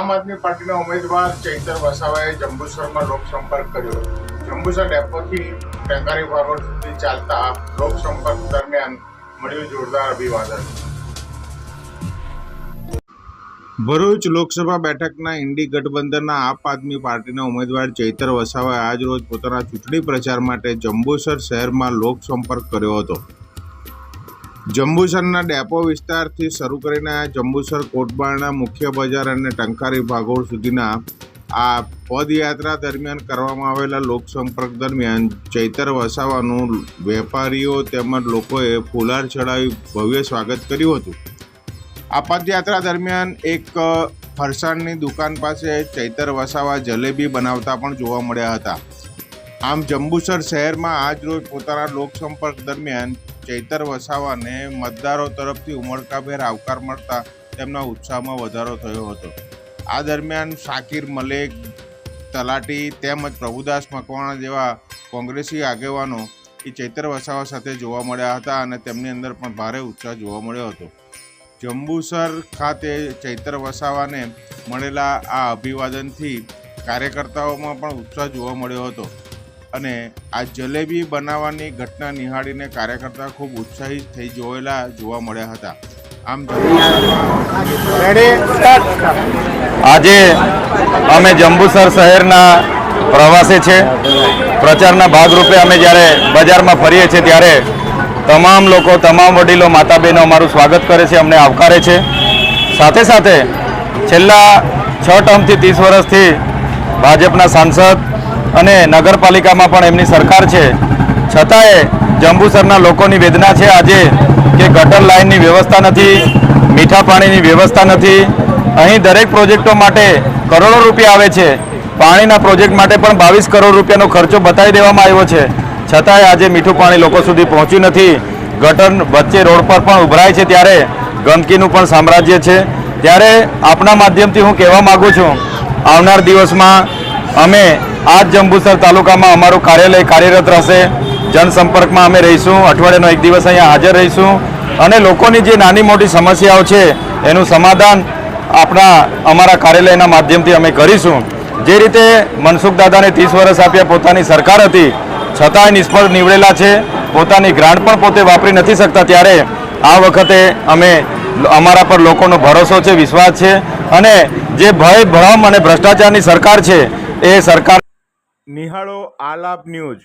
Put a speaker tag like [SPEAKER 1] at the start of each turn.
[SPEAKER 1] આમ આદમી પાર્ટીના ઉમેદવાર ચૈતર વસાવાએ જંબુસરમાં લોકસંપર્ક કર્યો। જંબુસર ડેપોથી ટેંકારી ભાગોળ સુધી ચાલતા લોકસંપર્ક દરમિયાન મળ્યું જોરદાર અભિવાદન। ભરૂચ લોકસભા બેઠકના ઇન્ડી ગઠબંધનના આમ આદમી પાર્ટીના ઉમેદવાર ચૈતર વસાવાએ આજ રોજ પોતાના ચૂંટણી પ્રચાર માટે જંબુસર શહેરમાં લોકસંપર્ક કર્યો હતો। જંબુસરના ડેપો વિસ્તારથી શરૂ કરીને જંબુસર કોટબારના મુખ્ય બજાર અને ટંકારી ભાગોળ સુધીના આ પદયાત્રા દરમિયાન કરવામાં આવેલા લોકસંપર્ક દરમિયાન ચૈતર વસાવાનું વેપારીઓ તેમજ લોકોએ ફુલાર ચડાવી ભવ્ય સ્વાગત કર્યું હતું। આ પદયાત્રા દરમિયાન એક ફરસાણની દુકાન પાસે ચૈતર વસાવા જલેબી બનાવતા પણ જોવા મળ્યા હતા। આમ જંબુસર શહેરમાં આજ રોજ પોતાના લોકસંપર્ક દરમિયાન ચૈતર વસાવાને મતદારો તરફથી ઉમળકાભેર આવકાર મળતા તેમના ઉત્સાહમાં વધારો થયો હતો। આ દરમિયાન શાકીર મલેક તલાટી તેમજ પ્રભુદાસ મકવાણા જેવા કોંગ્રેસી આગેવાનો એ ચૈતર વસાવા સાથે જોવા મળ્યા હતા અને તેમની અંદર પણ ભારે ઉત્સાહ જોવા મળ્યો હતો। જંબુસર ખાતે ચૈતર વસાવાને મળેલા આ અભિવાદનથી કાર્યકર્તાઓમાં પણ ઉત્સાહ જોવા મળ્યો હતો અને આ જલેબી બનાવવાની ઘટના નિહાળીને કાર્યકર્તા ખૂબ ઉત્સાહિત થઈ જોવા મળ્યા હતા। આમ
[SPEAKER 2] આજે અમે જંબુસર શહેરના પ્રવાસે છે। પ્રચારના ભાગરૂપે અમે જ્યારે બજારમાં ફરીએ છીએ ત્યારે તમામ લોકો, તમામ વડીલો, માતા બહેનો અમારું સ્વાગત કરે છે, અમને આવકારે છે। સાથે સાથે છેલ્લા 6 ટર્મથી 30 વર્ષથી ભાજપના સાંસદ અને નગરપાલિકામાં પણ એમની સરકાર છે, છતાંય જંબુસરના લોકોની વેદના છે આજે કે ગટર લાઇનની વ્યવસ્થા નથી, મીઠા પાણીની વ્યવસ્થા નથી। અહીં દરેક પ્રોજેક્ટો માટે કરોડો રૂપિયા આવે છે, પાણીના પ્રોજેક્ટ માટે પણ 22 કરોડ રૂપિયાનો ખર્ચો બતાવી દેવામાં આવ્યો છે, છતાંય આજે મીઠું પાણી લોકો સુધી પહોંચ્યું નથી। ગટર વચ્ચે રોડ પર પણ ઉભરાય છે ત્યારે ગંદકીનું પણ સામ્રાજ્ય છે। ત્યારે આપના માધ્યમથી હું કહેવા માગું છું, આવનાર દિવસમાં અમે આ જંબુસર તાલુકામાં અમારું કાર્યાલય કાર્યરત રહેશે। જનસંપર્કમાં અમે રહીશું, અઠવાડિયાનો એક દિવસ અહીંયા હાજર રહીશું અને લોકોની જે નાની મોટી સમસ્યાઓ છે એનું સમાધાન અમારા કાર્યાલયના માધ્યમથી અમે કરીશું। જે રીતે મનસુખ દાદાને 30 વર્ષ આપ્યા, પોતાની સરકાર હતી છતાંય નિષ્ફળ નીવડેલા છે, પોતાની ગ્રાન્ટ પણ પોતે વાપરી નથી શકતા, ત્યારે આ વખતે અમારા પર લોકોનો ભરોસો છે, વિશ્વાસ છે અને જે ભય ભ્રમ અને ભ્રષ્ટાચારની સરકાર છે એ સરકાર
[SPEAKER 1] નિહાળો આલાપ ન્યૂઝ।